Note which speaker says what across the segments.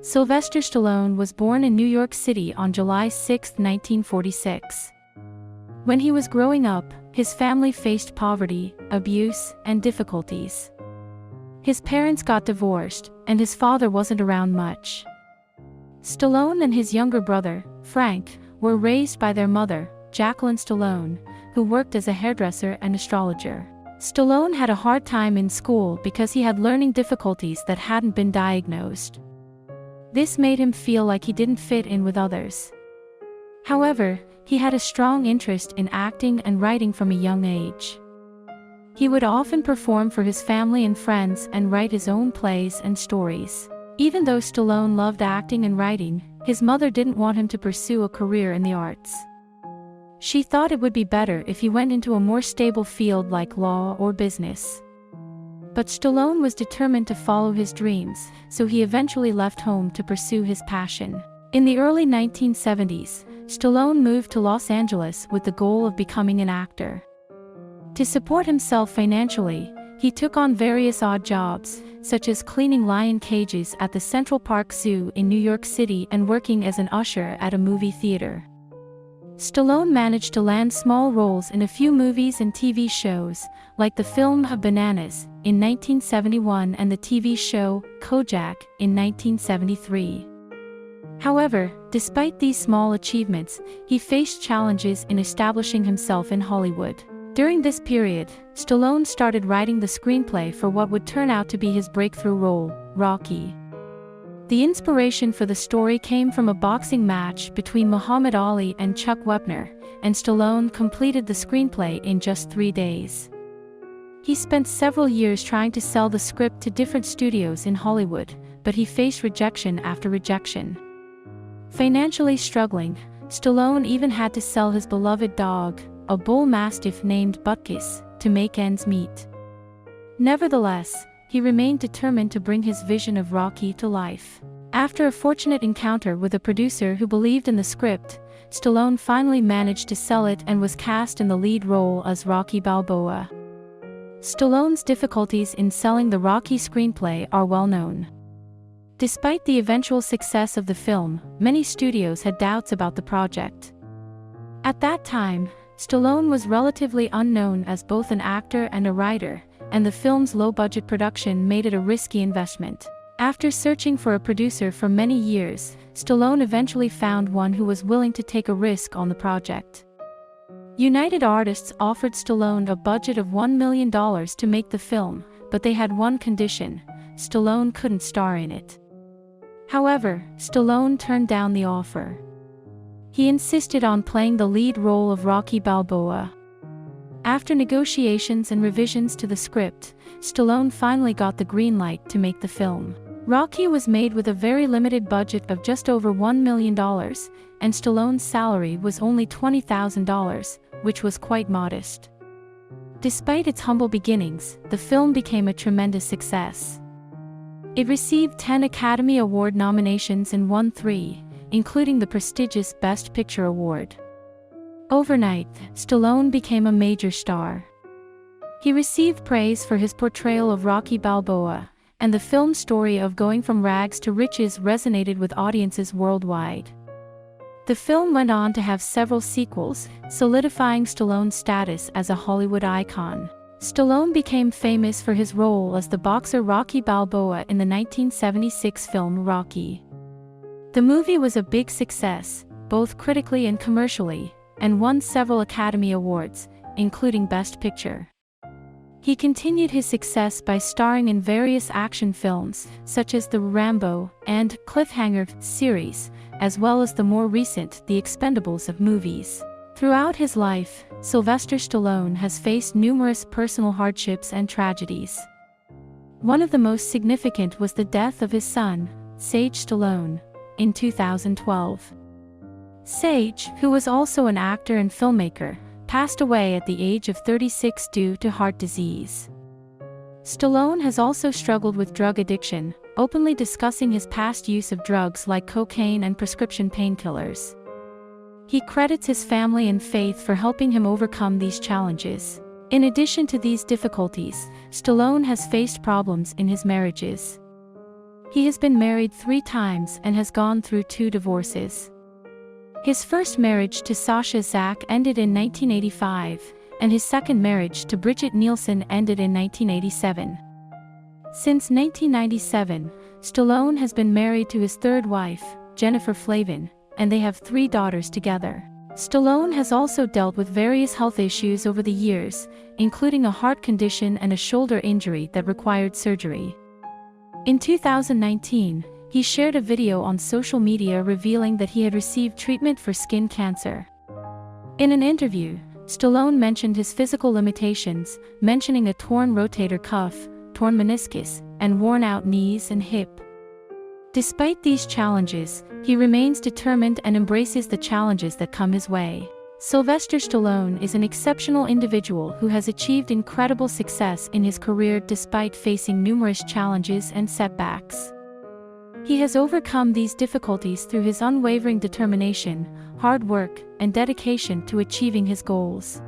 Speaker 1: Sylvester Stallone was born in New York City on July 6, 1946. When he was growing up, his family faced poverty, abuse, and difficulties. His parents got divorced, and his father wasn't around much. Stallone and his younger brother, Frank, were raised by their mother, Jacqueline Stallone, who worked as a hairdresser and astrologer. Stallone had a hard time in school because he had learning difficulties that hadn't been diagnosed. This made him feel like he didn't fit in with others. However, he had a strong interest in acting and writing from a young age. He would often perform for his family and friends and write his own plays and stories. Even though Stallone loved acting and writing, his mother didn't want him to pursue a career in the arts. She thought it would be better if he went into a more stable field like law or business. But Stallone was determined to follow his dreams, so he eventually left home to pursue his passion. In the early 1970s, Stallone moved to Los Angeles with the goal of becoming an actor. To support himself financially, he took on various odd jobs, such as cleaning lion cages at the Central Park Zoo in New York City and working as an usher at a movie theater. Stallone managed to land small roles in a few movies and TV shows, like the film Bananas in 1971 and the TV show Kojak in 1973. However, despite these small achievements, he faced challenges in establishing himself in Hollywood. During this period, Stallone started writing the screenplay for what would turn out to be his breakthrough role, Rocky. The inspiration for the story came from a boxing match between Muhammad Ali and Chuck Wepner, and Stallone completed the screenplay in just 3 days. He spent several years trying to sell the script to different studios in Hollywood, but he faced rejection after rejection. Financially struggling, Stallone even had to sell his beloved dog, a bull mastiff named Butkus, to make ends meet. Nevertheless, he remained determined to bring his vision of Rocky to life. After a fortunate encounter with a producer who believed in the script, Stallone finally managed to sell it and was cast in the lead role as Rocky Balboa. Stallone's difficulties in selling the Rocky screenplay are well known. Despite the eventual success of the film, many studios had doubts about the project. At that time, Stallone was relatively unknown as both an actor and a writer, and the film's low-budget production made it a risky investment. After searching for a producer for many years, Stallone eventually found one who was willing to take a risk on the project. United Artists offered Stallone a budget of $1 million to make the film, but they had one condition: Stallone couldn't star in it. However, Stallone turned down the offer. He insisted on playing the lead role of Rocky Balboa. After negotiations and revisions to the script, Stallone finally got the green light to make the film. Rocky was made with a very limited budget of just over $1 million, and Stallone's salary was only $20,000, which was quite modest. Despite its humble beginnings, the film became a tremendous success. It received 10 Academy Award nominations and won 3, including the prestigious Best Picture Award. Overnight, Stallone became a major star. He received praise for his portrayal of Rocky Balboa, and the film's story of going from rags to riches resonated with audiences worldwide. The film went on to have several sequels, solidifying Stallone's status as a Hollywood icon. Stallone became famous for his role as the boxer Rocky Balboa in the 1976 film Rocky. The movie was a big success, both critically and commercially, and won several Academy Awards, including Best Picture. He continued his success by starring in various action films, such as the Rambo and Cliffhanger series, as well as the more recent The Expendables of movies. Throughout his life, Sylvester Stallone has faced numerous personal hardships and tragedies. One of the most significant was the death of his son, Sage Stallone, in 2012. Sage, who was also an actor and filmmaker, passed away at the age of 36 due to heart disease. Stallone has also struggled with drug addiction, openly discussing his past use of drugs like cocaine and prescription painkillers. He credits his family and faith for helping him overcome these challenges. In addition to these difficulties, Stallone has faced problems in his marriages. He has been married 3 times and has gone through 2 divorces. His first marriage to Sasha Zack ended in 1985, and his second marriage to Bridget Nielsen ended in 1987. Since 1997, Stallone has been married to his third wife, Jennifer Flavin, and they have 3 daughters together. Stallone has also dealt with various health issues over the years, including a heart condition and a shoulder injury that required surgery. In 2019, he shared a video on social media revealing that he had received treatment for skin cancer. In an interview, Stallone mentioned his physical limitations, mentioning a torn rotator cuff, torn meniscus, and worn-out knees and hip. Despite these challenges, he remains determined and embraces the challenges that come his way. Sylvester Stallone is an exceptional individual who has achieved incredible success in his career despite facing numerous challenges and setbacks. He has overcome these difficulties through his unwavering determination, hard work, and dedication to achieving his goals.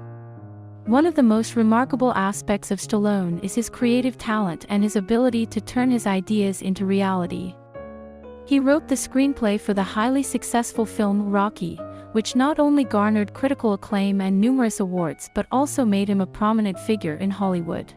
Speaker 1: One of the most remarkable aspects of Stallone is his creative talent and his ability to turn his ideas into reality. He wrote the screenplay for the highly successful film Rocky, which not only garnered critical acclaim and numerous awards but also made him a prominent figure in Hollywood.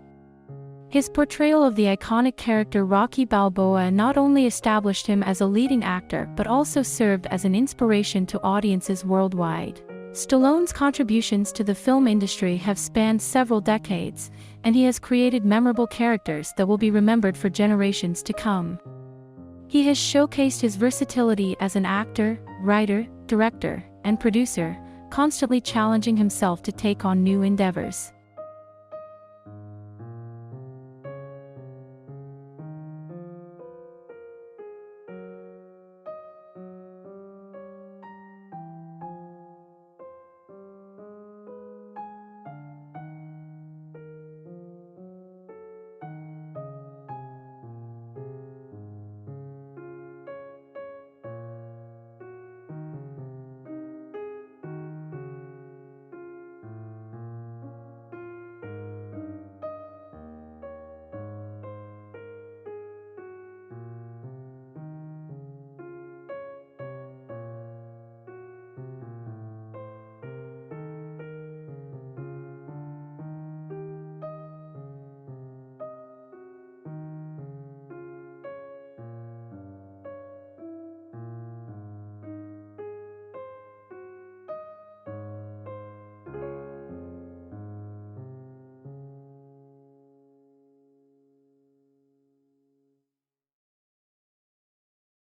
Speaker 1: His portrayal of the iconic character Rocky Balboa not only established him as a leading actor but also served as an inspiration to audiences worldwide. Stallone's contributions to the film industry have spanned several decades, and he has created memorable characters that will be remembered for generations to come. He has showcased his versatility as an actor, writer, director, and producer, constantly challenging himself to take on new endeavors.